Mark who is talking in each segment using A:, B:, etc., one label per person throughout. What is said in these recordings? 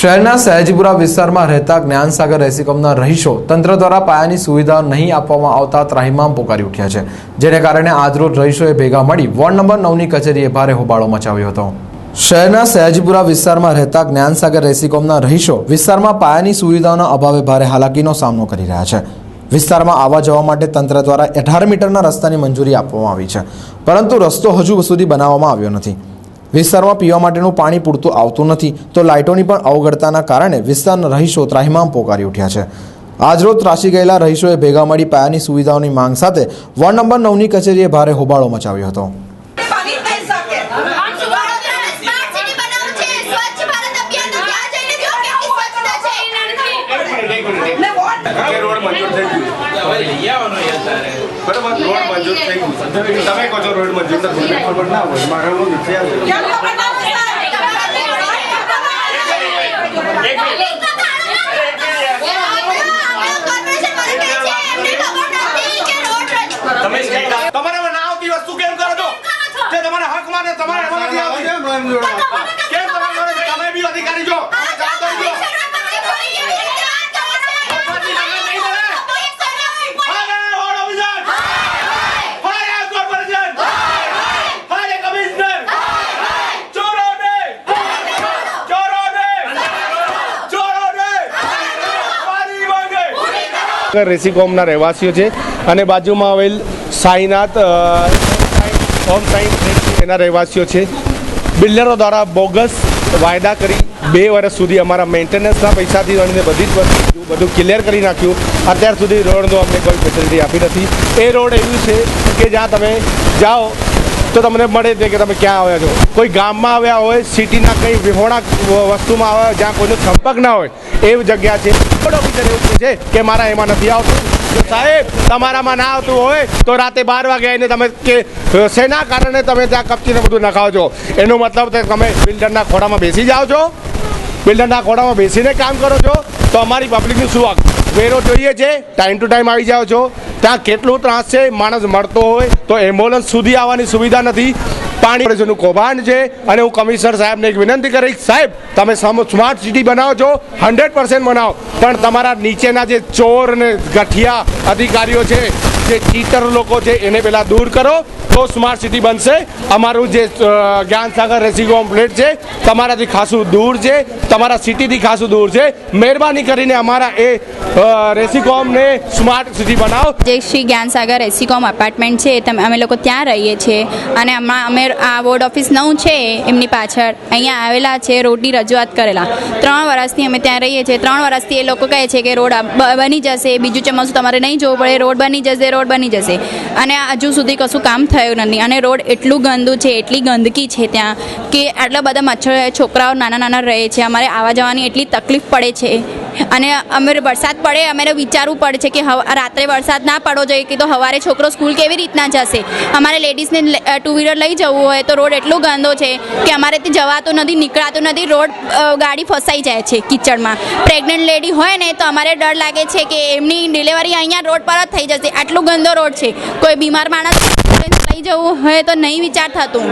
A: શહેરના સયાજીપુરા વિસ્તારમાં રહેતા જ્ઞાનસાગર રેસીકોમના રહીશો તંત્ર દ્વારા પાયાની સુવિધા નહીં આપવામાં આવતા ત્રાહિમામ પોકારી ઉઠ્યા છે, જેને કારણે આજરોજ રહીશોએ ભેગા મળી વોર્ડ નંબર 9ની કચેરીએ ભારે હોબાળો મચાવ્યો હતો। શહેરના સયાજીપુરા વિસ્તારમાં રહેતા જ્ઞાનસાગર રેસીકોમના રહીશો વિસ્તારમાં પાયાની સુવિધાઓના અભાવે ભારે હાલાકીનો સામનો કરી રહ્યા છે। વિસ્તારમાં આવવા જવા માટે તંત્ર દ્વારા 18 મીટરના રસ્તાની મંજૂરી આપવામાં આવી છે, પરંતુ રસ્તો હજુ સુધી બનાવવામાં આવ્યો નથી। વિસ્તારમાં પીવા માટેનું પાણી પૂરતું આવતું નથી, તો લાઇટોની પણ અવગણતાના કારણે વિસ્તારના રહીશો ત્રાહિમામ પોકારી ઉઠ્યા છે। આજરોજ ત્રાસી ગયેલા રહીશોએ ભેગા મળી પાયાની સુવિધાઓની માંગ સાથે વોર્ડ નંબર 9ની કચેરીએ ભારે હોબાળો મચાવ્યો હતો।
B: રેસીકોમના રહેવાસીઓ છે અને બાજુમાં આવેલ સાઈનાથ હોમ સાયન્સ એના રહેવાસીઓ છે। બિલ્ડરો દ્વારા બોગસ વાયદા કરી 2 વર્ષ સુધી અમારા મેન્ટેનન્સના પૈસાથી લઈને બધી જ વસ્તુ બધું ક્લિયર કરી નાખ્યું। અત્યાર સુધી રોડનો અમને કોઈ ફેસિલિટી આપી નથી। એ રોડ એવું છે કે જ્યાં તમે જાઓ તો તમને મળે છે કે તમે ક્યાં આવ્યા છો, કોઈ ગામમાં આવ્યા હોય, સિટીના કંઈ વિહોણા વસ્તુમાં આવ્યા હોય જ્યાં કોઈનો સંપર્ક ના હોય એવી જગ્યા છે। રોડ ઓફિસર એવું કહે છે કે મારા એમાં નથી આવતું। જો સાહેબ તમારામાં ના આવતું હોય તો રાતે 12 વાગે આવીને તમે કે શેના કારણે તમે ત્યાં કપચીને બધું નખાવો છો, એનો મતલબ તમે બિલ્ડરના ખોડામાં બેસી જાઓ છો, બિલ્ડરના ખોડામાં બેસીને કામ કરો છો, તો અમારી પબ્લિકનું શું હક? વેરો જોઈએ છે, ટાઈમ ટુ ટાઈમ આવી જાઓ છો, ત્યાં કેટલું ત્રાસ છે, માણસ મળતો હોય તો એમ્બ્યુલન્સ સુધી આવવાની સુવિધા નથી। પાણીનું કૌભાંડ છે અને હું કમિશનર સાહેબને એક વિનંતી કરીશ, સાહેબ તમે સ્માર્ટ સિટી બનાવો છો 100% બનાવો, પણ તમારા નીચેના જે ચોર અને ગઠિયા અધિકારીઓ છે, જે ચીટર લોકો છે, એને પહેલાં દૂર કરો તો સ્માર્ટ સિટી બનશે। અમારું જે જ્ઞાનસાગર રેસીકોમ ફ્લેટ છે તમારાથી ખાસું દૂર છે, તમારા સિટીથી ખાસું દૂર છે। મહેરબાની કરીને અમારા એ રેસીકોમને સ્માર્ટ સિટી બનાવો।
C: જે શ્રી જ્ઞાનસાગર રેસીકોમ અપાર્ટમેન્ટ છે અમે લોકો ત્યાં રહીએ છીએ અને અમે આ વોર્ડ ઓફિસ 9 છે એમની પાછળ અહીંયા આવેલા છે, રોડની રજૂઆત કરેલા 3 વર્ષથી અમે ત્યાં રહીએ છીએ। 3 વર્ષથી એ લોકો કહે છે કે રોડ બની જશે, બીજું ચોમાસું તમારે નહીં જોવું પડે, રોડ બની જશે, રોડ બની જશે, અને હજુ સુધી કશું કામ થયું નથી। અને રોડ એટલું ગંદુ છે, એટલી ગંદકી છે ત્યાં કે આટલા બધા મચ્છર, છોકરાઓ નાના રહે છે, અમારે આવવા જવાની એટલી તકલીફ પડે છે। અને અમે વરસાદ પડે અમારે વિચારવું પડે છે કે રાત્રે વરસાદ ના પડવો જોઈએ કે તો સવારે છોકરો સ્કૂલ કેવી રીતના જશે। અમારે લેડીઝને 2 વ્હીલર લઈ જવું હોય તો રોડ એટલો ગંદો છે કે અમારેથી જવાતું નથી, નીકળાતું નથી, રોડ ગાડી ફસાઈ જાય છે કિચડમાં। પ્રેગ્નન્ટ લેડી હોય ને તો અમારે ડર લાગે છે કે એમની ડિલિવરી અહીંયા રોડ પર જ થઈ જશે, આટલું ગંદો રોડ છે। કોઈ બીમાર માણસ લઈ જવું હોય તો નહીં વિચાર થતું,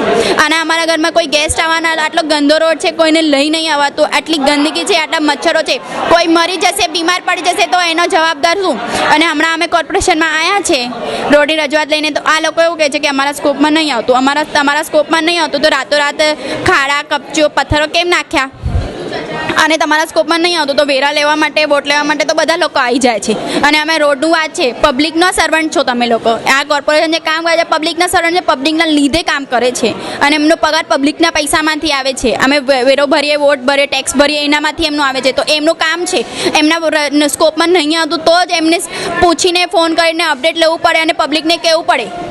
C: અને અમારા ઘરમાં કોઈ ગેસ્ટ આવવાના, આટલો ગંદો રોડ છે, કોઈને લઈ નહીં આવતું, આટલી ગંદકી છે, આટલા મચ્છરો છે, કોઈ મરી જશે, બીમાર પડી જશે તો એનો જવાબદાર શું? અને હમણાં અમે કોર્પોરેશનમાં આવ્યા છે રોડની રજૂઆત લઈને, તો આ લોકો એવું કહે છે કે અમારા સ્કોપમાં નહીં આવતું, તમારા સ્કોપમાં નહીં આવતું તો રાતોરાત ખાડા, કપચીઓ, પથ્થરો કેમ નાખ્યા? અને તમારા સ્કોપમાં નહીં આવતું તો વેરા લેવા માટે, વોટ લેવા માટે તો બધા લોકો આવી જાય છે। અને અમે રોડનું વાત છે, પબ્લિકનો સર્વન્ટ છો તમે લોકો, આ કોર્પોરેશન જે કામ કરે છે પબ્લિકના સર્વન્ટ છે, પબ્લિકના લીધે કામ કરે છે અને એમનો પગાર પબ્લિકના પૈસામાંથી આવે છે। અમે વેરો ભરીએ, વોટ ભરીએ, ટેક્સ ભરીએ, એનામાંથી એમનું આવે છે, તો એમનું કામ છે, એમના સ્કોપમાં નહીં આવતું તો જ એમને પૂછીને ફોન કરીને અપડેટ લેવું પડે અને પબ્લિકને કહેવું પડે